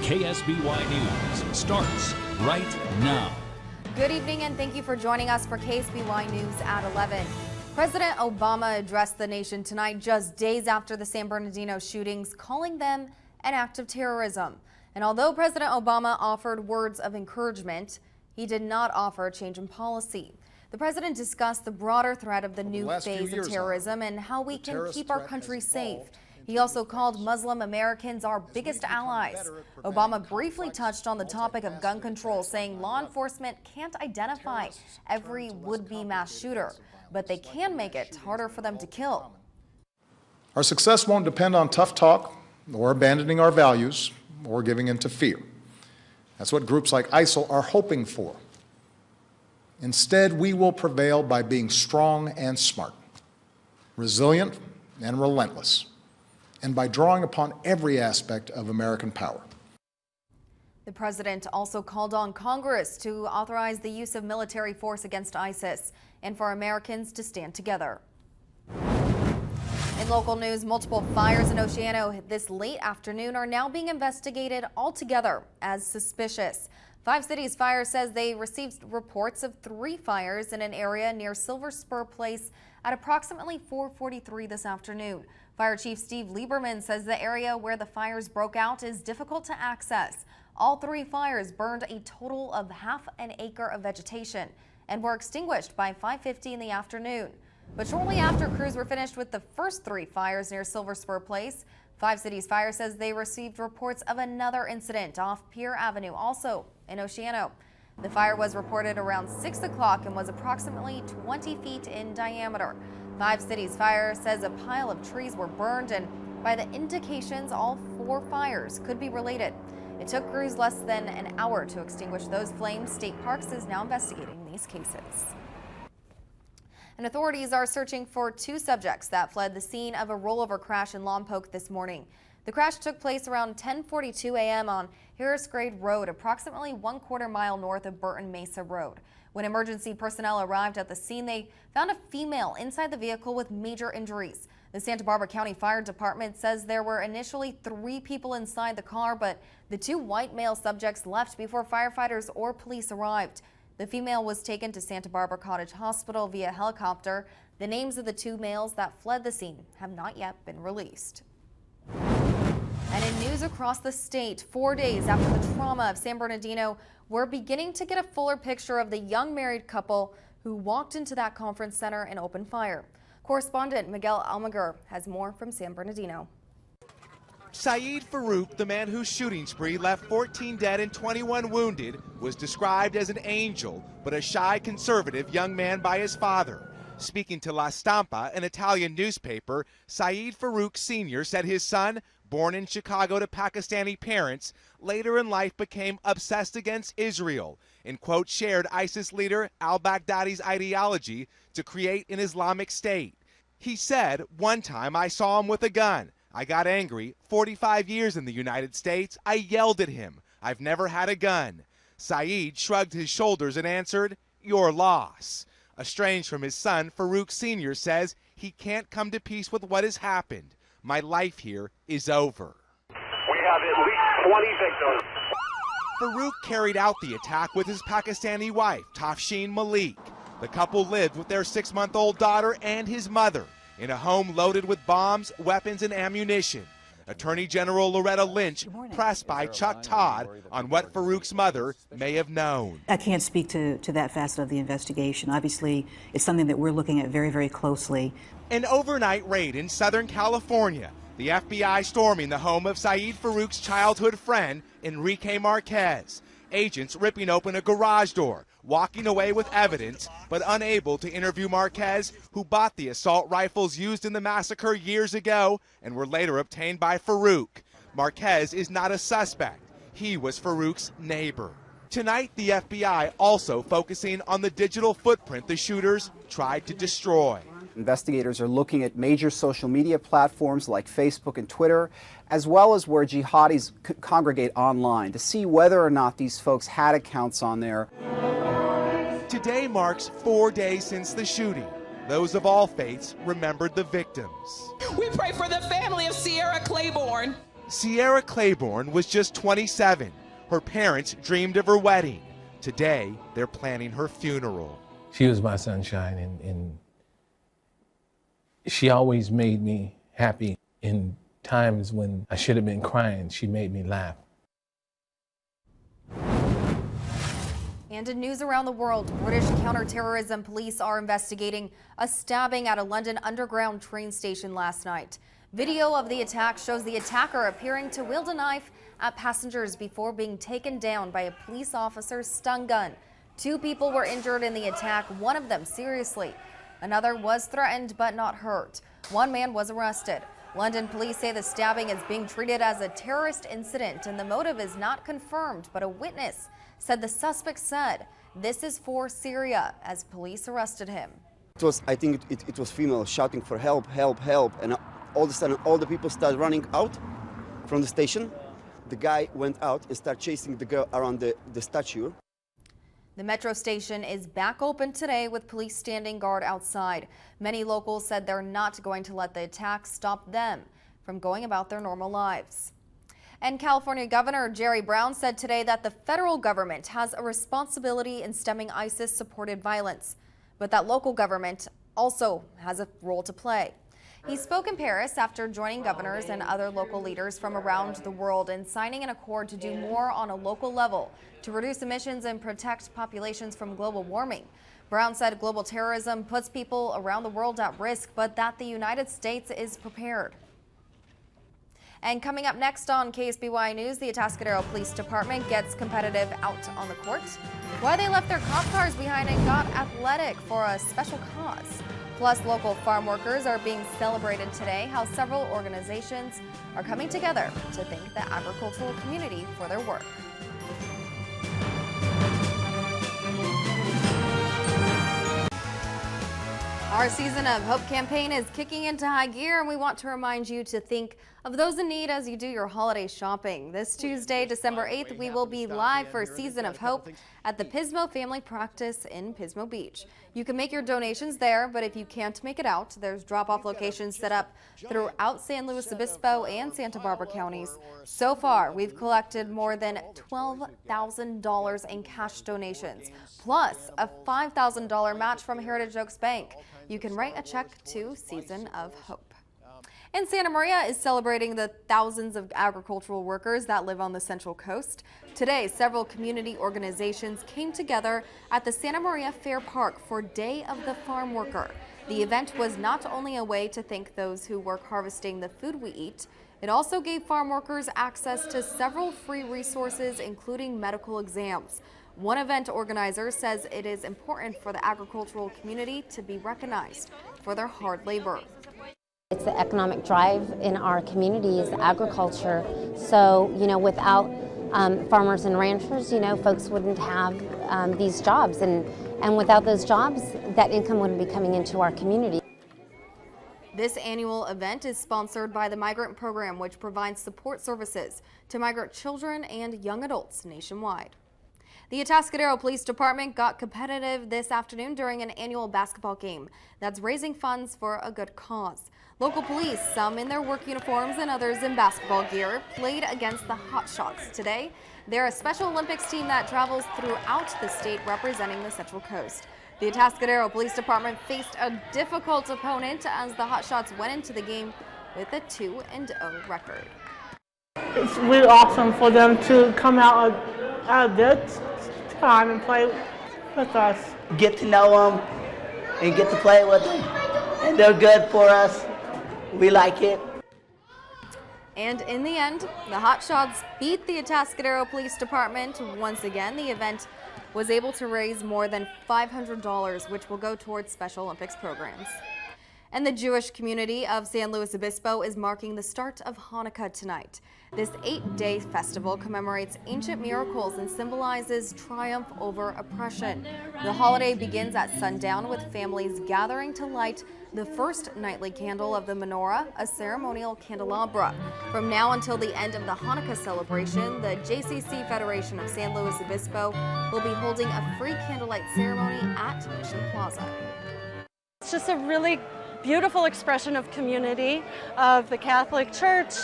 KSBY News starts right now. Good evening and thank you for joining us for KSBY News at 11. President Obama addressed the nation tonight just days after the San Bernardino shootings, calling them an act of terrorism. And although President Obama offered words of encouragement, he did not offer a change in policy. The president discussed the broader threat of the new phase of terrorism and how we can keep our country safe. He also called Muslim Americans our biggest allies. Obama briefly touched on the topic of gun control, saying law enforcement can't identify every would-be mass shooter, but they can make it harder for them to kill. Our success won't depend on tough talk or abandoning our values or giving in to fear. That's what groups like ISIL are hoping for. Instead, we will prevail by being strong and smart, resilient and relentless, and by drawing upon every aspect of American power. The president also called on Congress to authorize the use of military force against ISIS and for Americans to stand together. In local news, multiple fires in Oceano this late afternoon are now being investigated altogether as suspicious. 5 Cities Fire says they received reports of 3 fires in an area near Silver Spur Place at approximately 4:43 this afternoon. Fire Chief Steve Lieberman says the area where the fires broke out is difficult to access. All 3 fires burned a total of half an acre of vegetation and were extinguished by 5:50 in the afternoon. But shortly after crews were finished with the first 3 fires near Silver Spur Place, 5 Cities Fire says they received reports of another incident off Pier Avenue, also in Oceano. The fire was reported around 6 o'clock and was approximately 20 feet in diameter. 5 Cities Fire says a pile of trees were burned, and by the indications, all 4 fires could be related. It took crews less than an hour to extinguish those flames. State Parks is now investigating these cases. And authorities are searching for 2 subjects that fled the scene of a rollover crash in Lompoc this morning. The crash took place around 10:42 a.m. on Harris Grade Road, approximately 1/4 mile north of Burton Mesa Road. When emergency personnel arrived at the scene, they found a female inside the vehicle with major injuries. The Santa Barbara County Fire Department says there were initially 3 people inside the car, but the 2 white male subjects left before firefighters or police arrived. The female was taken to Santa Barbara Cottage Hospital via helicopter. The names of the 2 males that fled the scene have not yet been released. And in news across the state, 4 days after the trauma of San Bernardino, we're beginning to get a fuller picture of the young married couple who walked into that conference center and opened fire. Correspondent Miguel Almaguer has more from San Bernardino. Saeed Farouk, the man whose shooting spree left 14 dead and 21 wounded, was described as an angel, but a shy conservative young man by his father. Speaking to La Stampa, an Italian newspaper, Saeed Farouk Sr. said his son, born in Chicago to Pakistani parents, later in life became obsessed against Israel and, quote, shared ISIS leader al-Baghdadi's ideology to create an Islamic state. He said, "One time I saw him with a gun. I got angry. 45 years in the United States. I yelled at him. I've never had a gun." Saeed shrugged his shoulders and answered, "Your loss." Estranged from his son, Farouk Sr. says he can't come to peace with what has happened. "My life here is over." We have at least 20 victims. Farouk carried out the attack with his Pakistani wife, Tafshin Malik. The couple lived with their 6-month-old daughter and his mother in a home loaded with bombs, weapons, and ammunition. Attorney General Loretta Lynch pressed by Chuck Todd on what Farouk's mother may have known. I can't speak to that facet of the investigation. Obviously, it's something that we're looking at very, very closely. An overnight raid in Southern California. The FBI storming the home of Saeed Farouk's childhood friend, Enrique Marquez. Agents ripping open a garage door, walking away with evidence, but unable to interview Marquez, who bought the assault rifles used in the massacre years ago and were later obtained by Farouk. Marquez is not a suspect. He was Farouk's neighbor. Tonight, the FBI also focusing on the digital footprint the shooters tried to destroy. Investigators are looking at major social media platforms like Facebook and Twitter, as well as where jihadis congregate online, to see whether or not these folks had accounts on there. Today marks 4 days since the shooting. Those of all faiths remembered the victims. We pray for the family of Sierra Claiborne. Sierra Claiborne was just 27. Her parents dreamed of her wedding. Today, they're planning her funeral. She was my sunshine, and she always made me happy. In times when I should have been crying, she made me laugh. And in news around the world, British counterterrorism police are investigating a stabbing at a London Underground train station last night. Video of the attack shows the attacker appearing to wield a knife at passengers before being taken down by a police officer's stun gun. 2 people were injured in the attack, one of them seriously. Another was threatened but not hurt. 1 man was arrested. London police say the stabbing is being treated as a terrorist incident and the motive is not confirmed, but a witness said the suspect said, "This is for Syria," as police arrested him. I think it was female shouting for help, help, help, and all of a sudden all the people started running out from the station. The guy went out and started chasing the girl around the statue. The metro station is back open today with police standing guard outside. Many locals said they're not going to let the attack stop them from going about their normal lives. And California Governor Jerry Brown said today that the federal government has a responsibility in stemming ISIS-supported violence, but that local government also has a role to play. He spoke in Paris after joining governors and other local leaders from around the world in signing an accord to do more on a local level to reduce emissions and protect populations from global warming. Brown said global terrorism puts people around the world at risk, but that the United States is prepared. And coming up next on KSBY News, the Atascadero Police Department gets competitive out on the court, why they left their cop cars behind and got athletic for a special cause. Plus, local farm workers are being celebrated today, how several organizations are coming together to thank the agricultural community for their work. Our Season of Hope campaign is kicking into high gear, and we want to remind you to think of those in need as you do your holiday shopping. This Tuesday, December 8th, we will be live for Season of Hope at the Pismo Family Practice in Pismo Beach. You can make your donations there, but if you can't make it out, there's drop-off locations set up throughout San Luis Obispo and Santa Barbara counties. So far, we've collected more than $12,000 in cash donations, plus a $5,000 match from Heritage Oaks Bank. You can write a check to Season of Hope. And Santa Maria is celebrating the thousands of agricultural workers that live on the Central Coast. Today, several community organizations came together at the Santa Maria Fair Park for Day of the Farm Worker. The event was not only a way to thank those who work harvesting the food we eat, it also gave farm workers access to several free resources, including medical exams. One event organizer says it is important for the agricultural community to be recognized for their hard labor. It's the economic drive in our communities, agriculture. So, without farmers and ranchers, folks wouldn't have these jobs. And without those jobs, that income wouldn't be coming into our community. This annual event is sponsored by the Migrant Program, which provides support services to migrant children and young adults nationwide. The Atascadero Police Department got competitive this afternoon during an annual basketball game that's raising funds for a good cause. Local police, some in their work uniforms and others in basketball gear, played against the Hot Shots today. They're a Special Olympics team that travels throughout the state representing the Central Coast. The Atascadero Police Department faced a difficult opponent as the Hot Shots went into the game with a 2-0 record. It's really awesome for them to come out of their time and play with us. Get to know them and get to play with them, and they're good for us. We like it. And in the end, the Hot Shots beat the Atascadero Police Department. Once again, the event was able to raise more than $500, which will go towards Special Olympics programs. And the Jewish community of San Luis Obispo is marking the start of Hanukkah tonight. This 8-day festival commemorates ancient miracles and symbolizes triumph over oppression. The holiday begins at sundown with families gathering to light the first nightly candle of the menorah, a ceremonial candelabra. From now until the end of the Hanukkah celebration, the JCC Federation of San Luis Obispo will be holding a free candlelight ceremony at Mission Plaza. It's just a really beautiful expression of community, of the Catholic Church,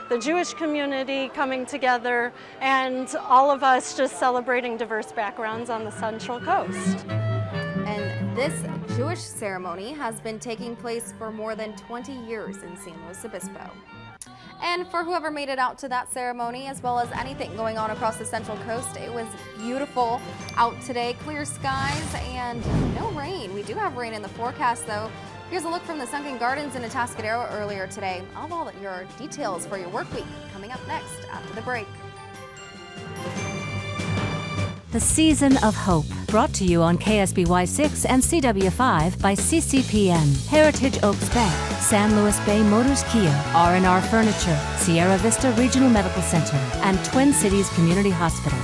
the Jewish community coming together, and all of us just celebrating diverse backgrounds on the Central Coast. And this Jewish ceremony has been taking place for more than 20 years in San Luis Obispo. And for whoever made it out to that ceremony, as well as anything going on across the Central Coast, it was beautiful out today. Clear skies and no rain. We do have rain in the forecast, though. Here's a look from the Sunken Gardens in Atascadero earlier today. I'll have all your details for your work week coming up next after the break. The Season of Hope, brought to you on KSBY 6 and CW5 by CCPN, Heritage Oaks Bank, San Luis Bay Motors Kia, R&R Furniture, Sierra Vista Regional Medical Center, and Twin Cities Community Hospital.